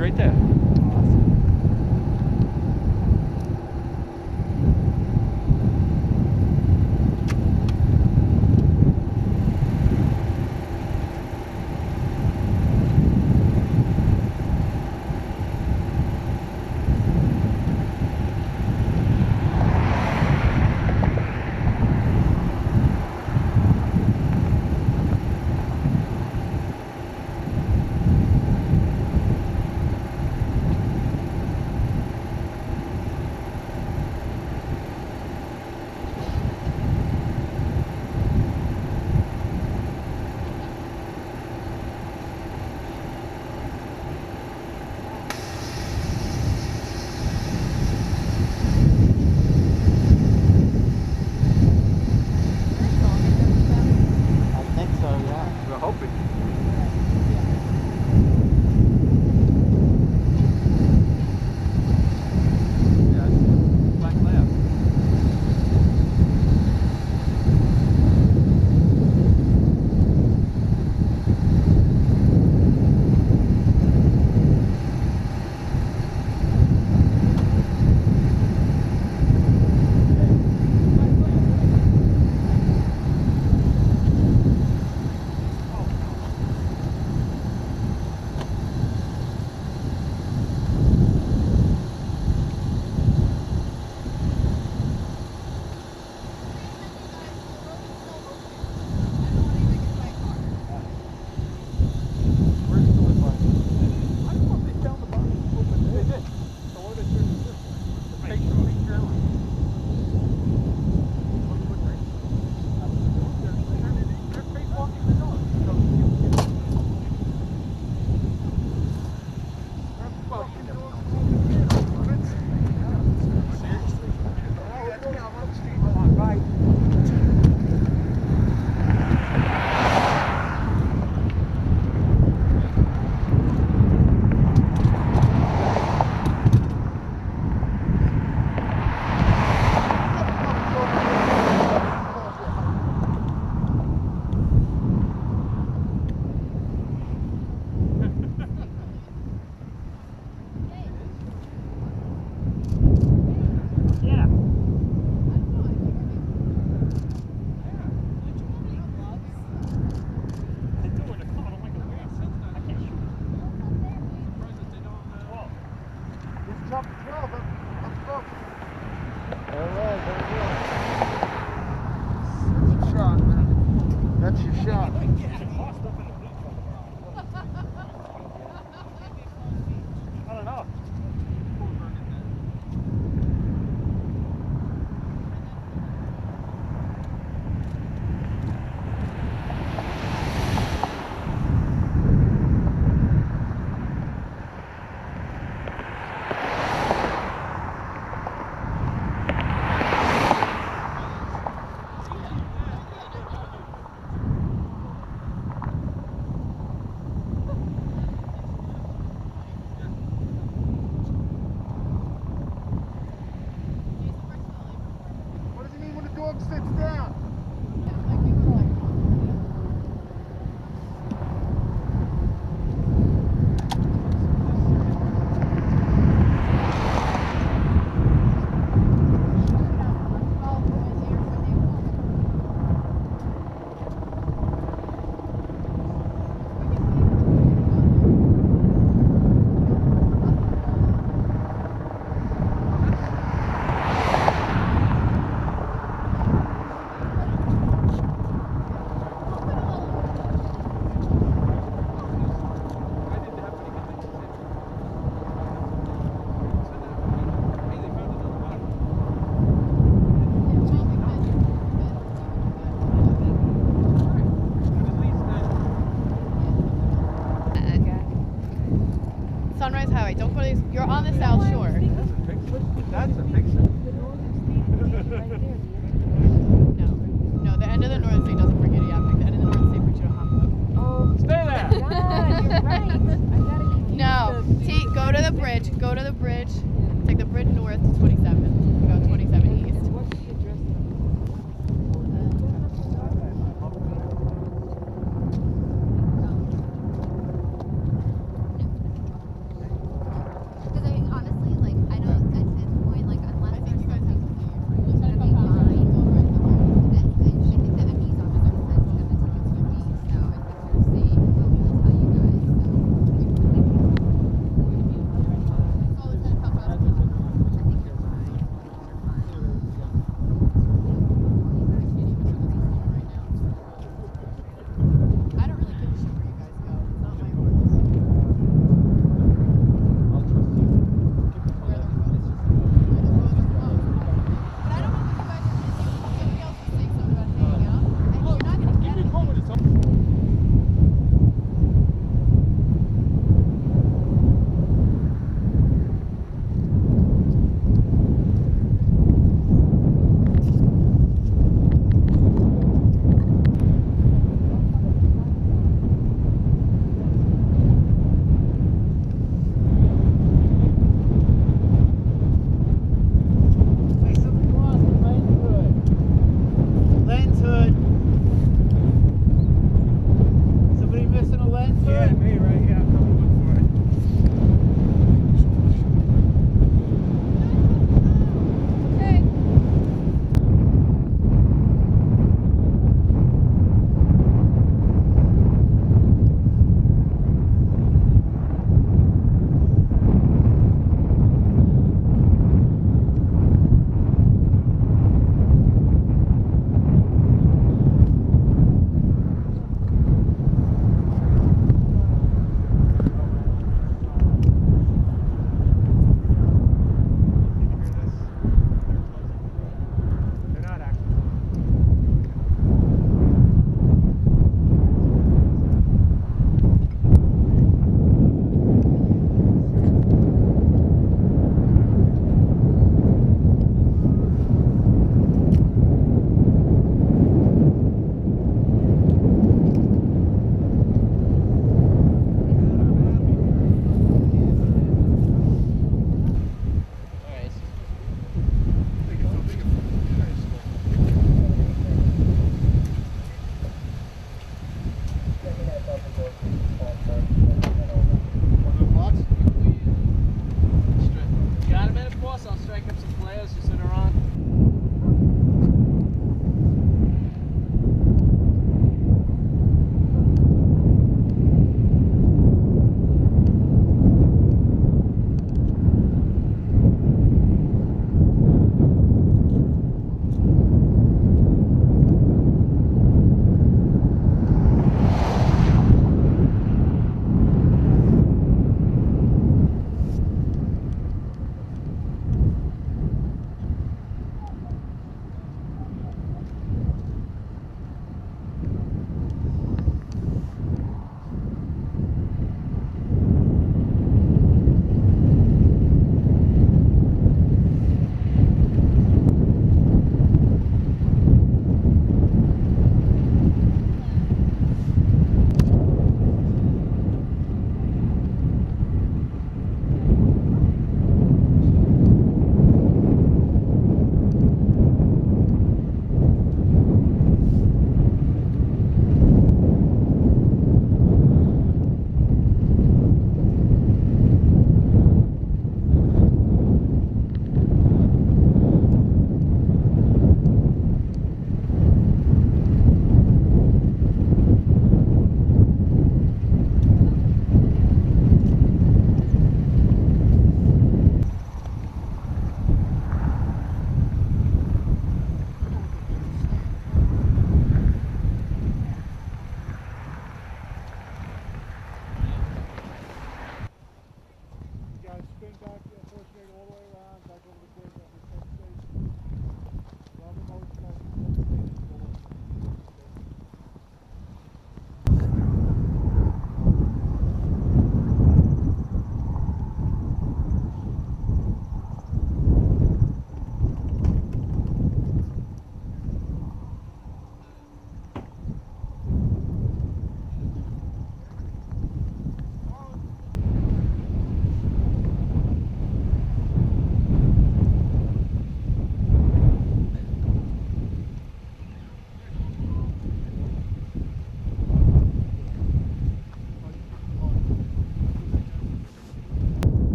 right there.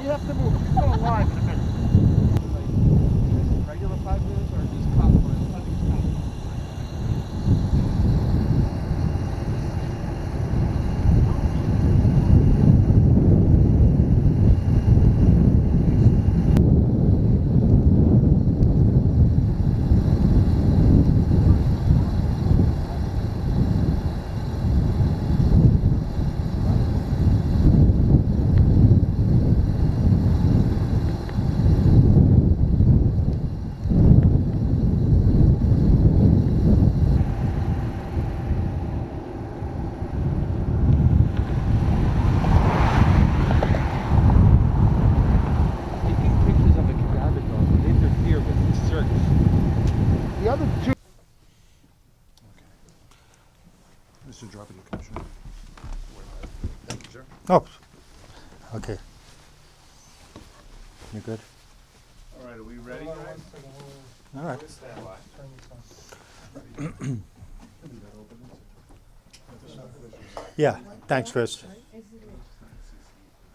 have to move. He's going live in a minute. Like, regular 5 minutes or just cop? I think it's cop. The other two. Mr. Deputy Commissioner. Thank you, sir. Oh, okay. You good? All right, are we ready, guys? All right. Yeah, thanks, Chris.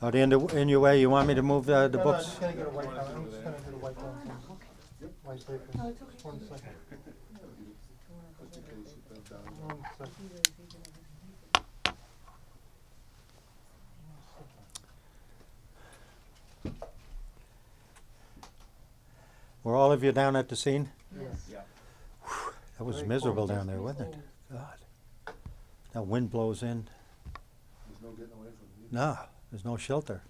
Are they in your way? You want me to move the No, I'm books? just gonna get a white one. I'm just gonna get a white one. White paper. Just 1 second. 1 second. Were all of you down at the scene? Yes. Yeah. That was Very miserable cold. down there, wasn't it? God. That wind blows in. There's no getting away from you. No, there's no shelter.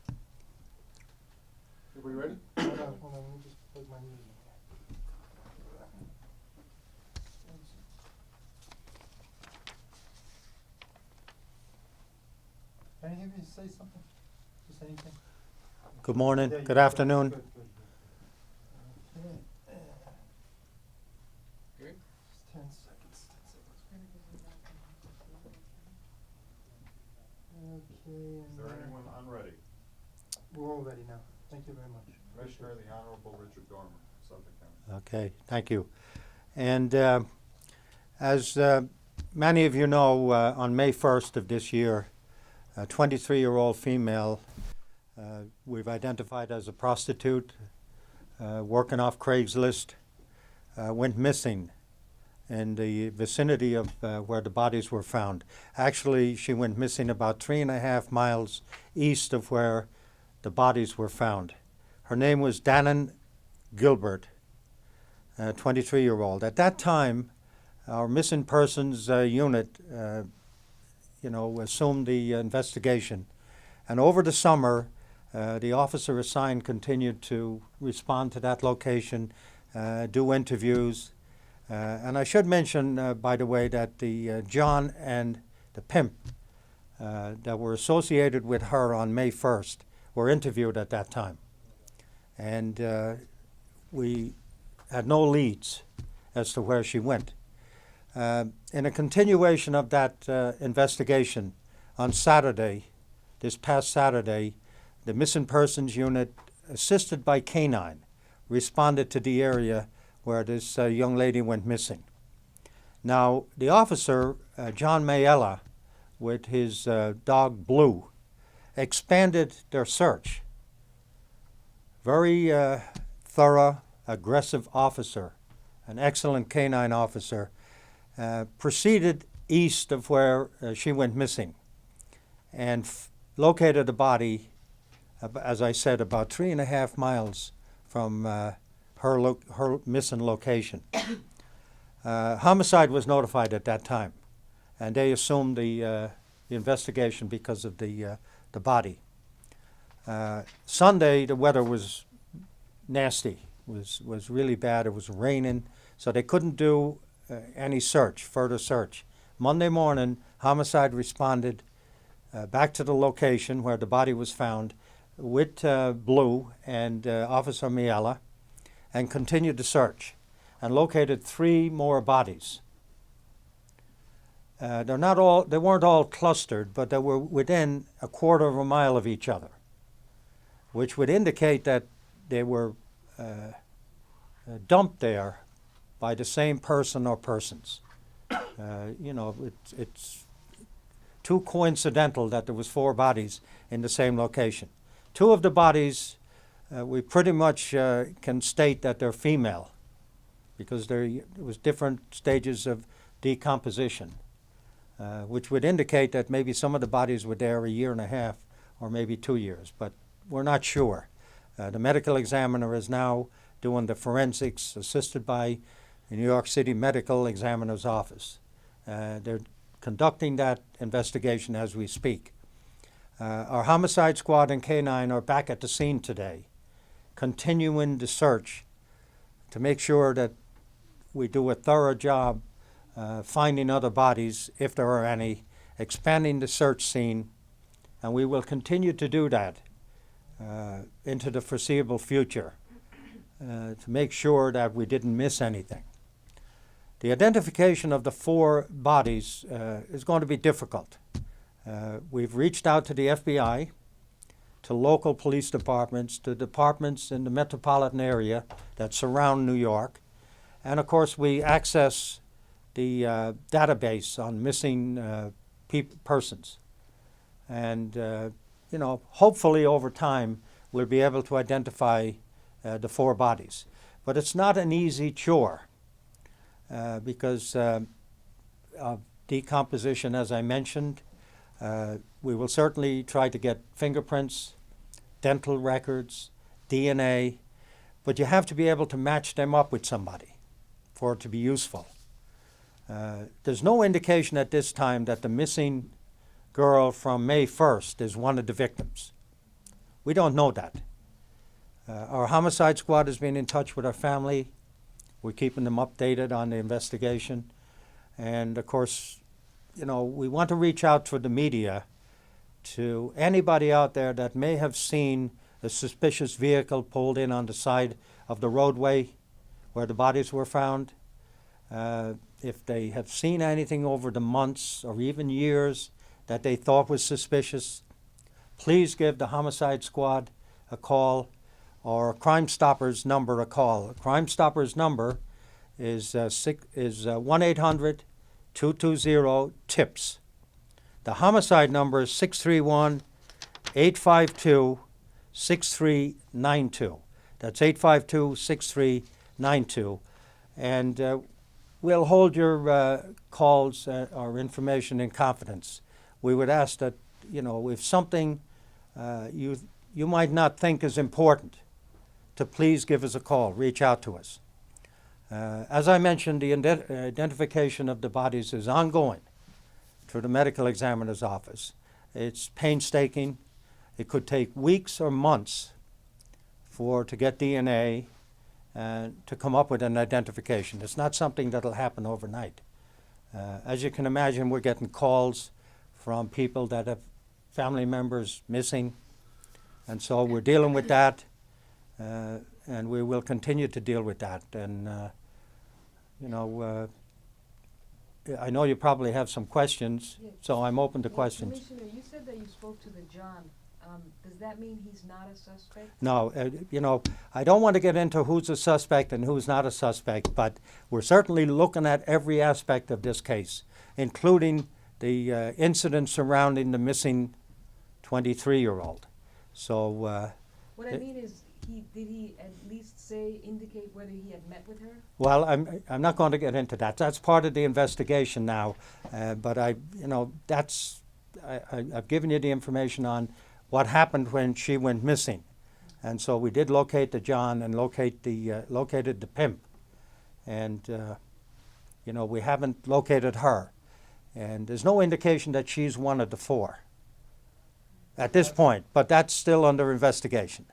Are we ready? Hold on, let me just plug my music. Can I hear you say something? Just anything? Good morning, Yeah, good yeah, afternoon. Good. Okay. Okay. Just 10 seconds. Okay. Is there anyone unready? We're all ready now. Thank you very much. Commissioner, the Honorable Richard Dormer, Suffolk County. Okay, thank you. And as many of you know, on May 1st of this year, a 23-year-old female we've identified as a prostitute working off Craigslist went missing in the vicinity of where the bodies were found. Actually, she went missing about 3.5 miles east of where the bodies were found. Her name was Dannon Gilbert, 23-year-old. At that time, our missing persons unit, assumed the investigation. And over the summer, the officer assigned continued to respond to that location, do interviews. And I should mention, by the way, that the John and the pimp that were associated with her on May 1st were interviewed at that time. And we had no leads as to where she went. In a continuation of that investigation, on Saturday, this past Saturday, the Missing Persons Unit, assisted by K-9, responded to the area where this young lady went missing. Now, the officer, John Malia, with his dog Blue, expanded their search. Very thorough, aggressive officer, an excellent K-9 officer, proceeded east of where she went missing and located the body, as I said, about 3.5 miles from her missing location. Homicide was notified at that time, and they assumed the investigation because of the body. Sunday, the weather was nasty, was really bad. It was raining, so they couldn't do any further search. Monday morning, homicide responded back to the location where the body was found with Blue and Officer Miela, and continued the search and located 3 more bodies. They weren't all clustered, but they were within 1/4 mile of each other, which would indicate that they were dumped there by the same person or persons. It's too coincidental that there was 4 bodies in the same location. Two of the bodies, we pretty much can state that they're female because there was different stages of decomposition, which would indicate that maybe some of the bodies were there a year and a half or maybe 2 years, but we're not sure. The medical examiner is now doing the forensics assisted by the New York City Medical Examiner's Office. They're conducting that investigation as we speak. Our homicide squad and K9 are back at the scene today, continuing the search to make sure that we do a thorough job finding other bodies, if there are any, expanding the search scene, and we will continue to do that into the foreseeable future to make sure that we didn't miss anything. The identification of the 4 bodies is going to be difficult. We've reached out to the FBI, to local police departments, to departments in the metropolitan area that surround New York, and of course we access the database on missing persons. And you know, hopefully over time we'll be able to identify the 4 bodies. But it's not an easy chore because of decomposition, as I mentioned. We will certainly try to get fingerprints, dental records, DNA, but you have to be able to match them up with somebody for it to be useful. There's no indication at this time that the missing girl from May 1st is one of the victims. We don't know that. Our homicide squad has been in touch with our family. We're keeping them updated on the investigation. And of course, you know, we want to reach out to the media, to anybody out there that may have seen a suspicious vehicle pulled in on the side of the roadway where the bodies were found. If they have seen anything over the months or even years that they thought was suspicious, please give the homicide squad a call or Crime Stoppers number a call. Crime Stoppers number is 1-800-220-TIPS. The homicide number is 631-852-6392. That's 852-6392. And we'll hold your calls or information in confidence. We would ask that, you know, if something you might not think is important, to please give us a call, reach out to us. As I mentioned, the identification of the bodies is ongoing through the medical examiner's office. It's painstaking. It could take weeks or months to get DNA and to come up with an identification. It's not something that'll happen overnight. As you can imagine, we're getting calls from people that have family members missing, and so we're dealing with that, and we will continue to deal with that. And you know, I know you probably have some questions, so I'm open to questions. Commissioner, you said that you spoke to the John. Does that mean he's not a suspect? No, you know, I don't want to get into who's a suspect and who's not a suspect, but we're certainly looking at every aspect of this case, including the incident surrounding the missing 23-year-old. So What I mean is, did he at least indicate whether he had met with her? well, I'm not going to get into that. That's part of the investigation now. But I've given you the information on what happened when she went missing, and so we did locate the John and located the pimp, and you know, we haven't located her, and there's no indication that she's one of the 4 at this point. But that's still under investigation.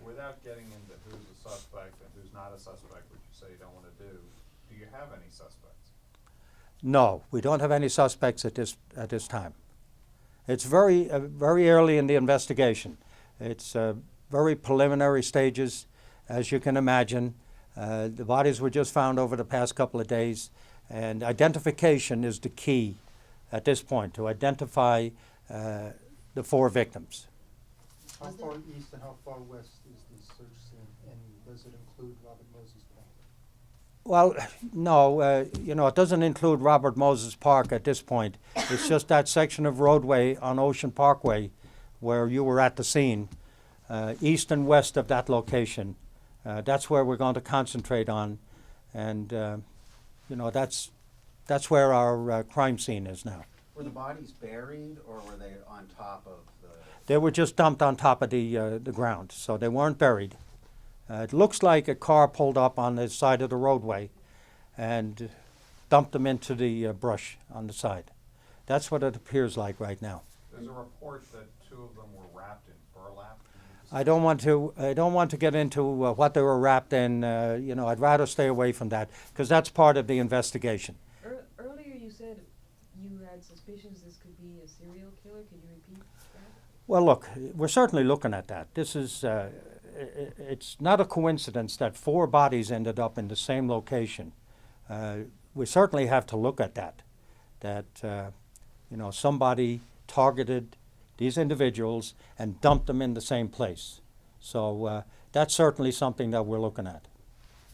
Without getting into who's a suspect and who's not a suspect, which you say you don't want to do you have any suspects? No, we don't have any suspects at this time. It's very early in the investigation. It's very preliminary stages, as you can imagine. The bodies were just found over the past couple of days, and identification is the key at this point, to identify the 4 victims. How far east and how far west is the search scene, and does it include Robert Moses Park? Well, no, you know, it doesn't include Robert Moses Park at this point. It's just that section of roadway on Ocean Parkway where you were at the scene. east and west of that location. That's where we're going to concentrate on, and that's where our crime scene is now. Were the bodies buried, or were they on top of the? They were just dumped on top of the ground, so they weren't buried. It looks like a car pulled up on the side of the roadway and dumped them into the brush on the side. That's what it appears like right now. There's a report that 2 of them were wrapped in burlap. I don't want to get into what they were wrapped in. I'd rather stay away from that because that's part of the investigation. Earlier you said you had suspicions this could be a serial killer. Could you repeat that? Well, look, we're certainly looking at that. This is, it's not a coincidence that 4 bodies ended up in the same location. We certainly have to look at that, somebody targeted these individuals and dumped them in the same place. So that's certainly something that we're looking at.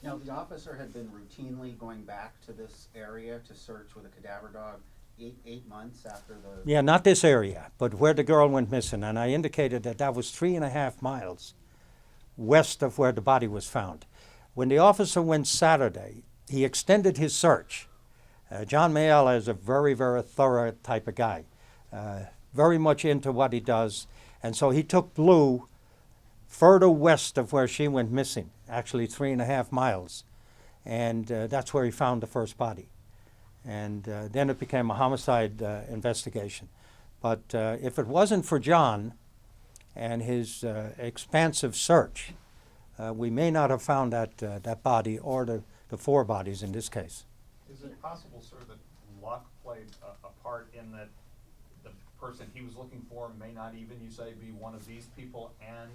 Now, the officer had been routinely going back to this area to search with a cadaver dog 8 months after the... Yeah, not this area, but where the girl went missing. And I indicated that that was 3.5 miles west of where the body was found. When the officer went Saturday, he extended his search. John Malia is a very, very thorough type of guy, very much into what he does. And so he took Blue further west of where she went missing, actually 3.5 miles. And that's where he found the first body. And then it became a homicide investigation. But if it wasn't for John and his expansive search, we may not have found that body or the 4 bodies in this case. Is it possible, sir, that luck played a part in that the person he was looking for may not even, you say, be one of these people, and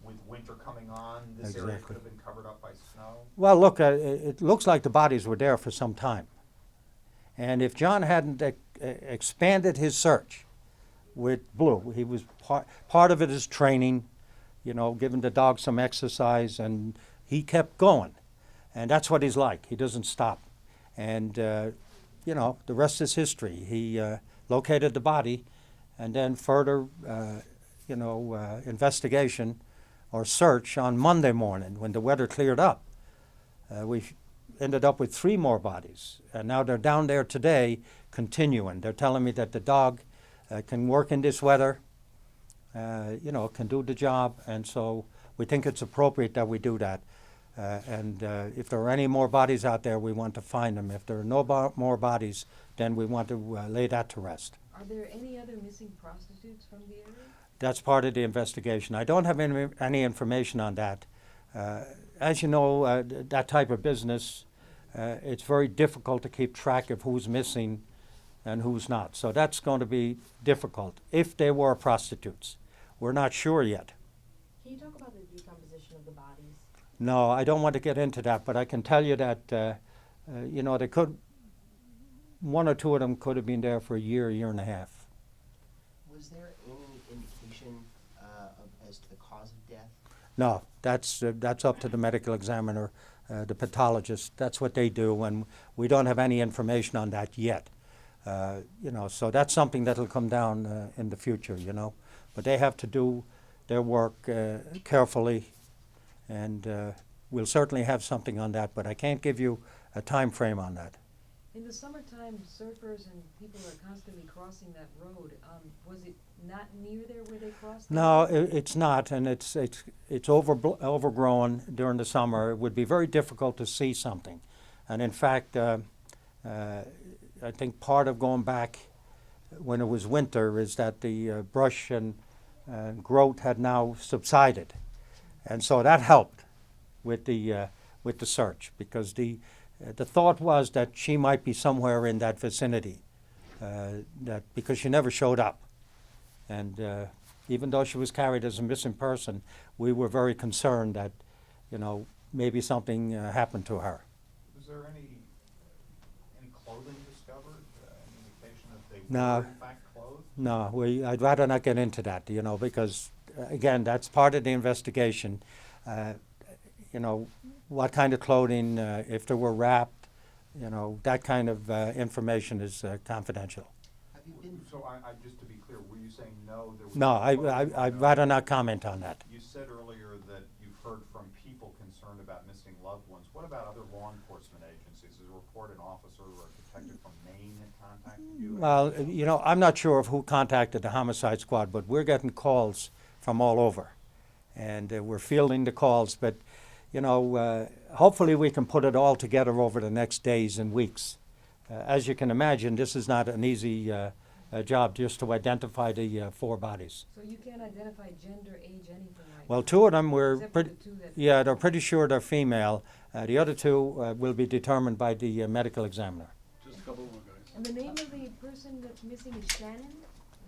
with winter coming on, this area Exactly. could have been covered up by snow? Well, look, it looks like the bodies were there for some time. And if John hadn't expanded his search with Blue, he was part of it is training, giving the dog some exercise, and he kept going. And that's what he's like. He doesn't stop. And, the rest is history. He located the body, and then further, investigation or search on Monday morning when the weather cleared up. We ended up with 3 more bodies. And now they're down there today continuing. They're telling me that the dog can work in this weather, can do the job. And so we think it's appropriate that we do that. And if there are any more bodies out there, we want to find them. If there are no more bodies, then we want to lay that to rest. Are there any other missing prostitutes from the area? That's part of the investigation. I don't have any information on that. As you know, that type of business, it's very difficult to keep track of who's missing and who's not. So that's going to be difficult if they were prostitutes. We're not sure yet. Can you talk about the decomposition of the bodies? No, I don't want to get into that, but I can tell you that, they could, 1 or 2 of them could have been there for a year and a half. Was there any indication as to the cause of death? No, that's up to the medical examiner, the pathologist. That's what they do, and we don't have any information on that yet. So that's something that'll come down in the future, But they have to do their work carefully, and we'll certainly have something on that, but I can't give you a time frame on that. In the summertime, surfers and people are constantly crossing that road. Was it not near there where they crossed? No, it's not, and it's overgrown during the summer. It would be very difficult to see something. And in fact, I think part of going back when it was winter is that the brush and growth had now subsided. And so that helped with the search, because the thought was that she might be somewhere in that vicinity, because she never showed up. And even though she was carried as a missing person, we were very concerned that, maybe something happened to her. Was there any clothing discovered? Any indication that they No. were in fact clothed? No, I'd rather not get into that, because, again, that's part of the investigation. What kind of clothing, if they were wrapped, that kind of information is confidential. Have you been? So I just to be clear, were you saying no, there was? No, no I'd rather not comment on that. You said earlier that you've heard from people concerned about missing loved ones. What about other law enforcement agencies? Is a report an officer or a detective from Maine that contacted you? Well, you know, I'm not sure of who contacted the homicide squad, but we're getting calls from all over. And we're fielding the calls, but, you know, hopefully we can put it all together over the next days and weeks. As you can imagine, this is not an easy job just to identify the 4 bodies. So you can't identify gender, age, anything like that? Well, 2 of them were Except for pretty, the 2 that- yeah, they're pretty sure they're female. The other 2 will be determined by the medical examiner. Just a couple more guys. And the name of the person that's missing is Shannon? Is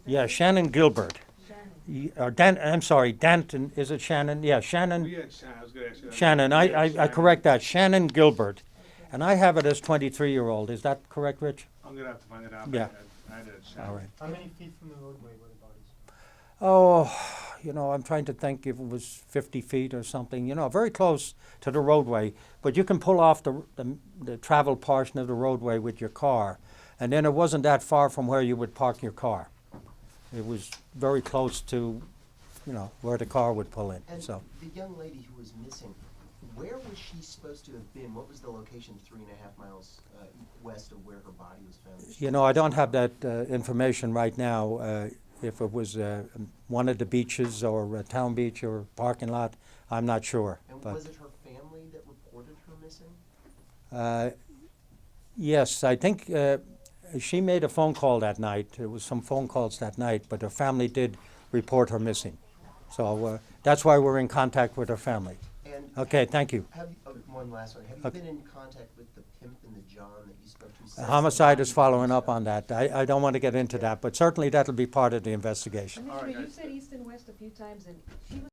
that Yeah, right? Shannon Gilbert. Shannon. Or I'm sorry, Danton, is it Shannon? Yeah, Shannon. Yeah, I was gonna ask you that. Shannon, I correct that, Shannon Gilbert. And I have it as 23-year-old, is that correct, Rich? I'm gonna have to find it out. Yeah. I had it. All right. How many feet from the roadway were the bodies? Oh, you know, I'm trying to think if it was 50 feet or something, you know, very close to the roadway. But you can pull off the travel portion of the roadway with your car. And then it wasn't that far from where you would park your car. It was very close to, you know, where the car would pull in, And so. the young lady who was missing, where was she supposed to have been? What was the location 3.5 miles west of where her body was found? You know, I don't have that information right now. If it was one of the beaches or a town beach or parking lot, I'm not sure. And But was it her family that reported her missing? yes, I think she made a phone call that night. There was some phone calls that night, but her family did report her missing. So that's why we're in contact with her family. And Okay, thank you. have you, one last one. Have you Okay. been in contact with the pimp and the John that you spoke to? The since homicide the is following up body on was that. I don't want to get into that, but certainly that'll be part of the investigation. And All right, Mr. You guys. said east and west a few times, and she was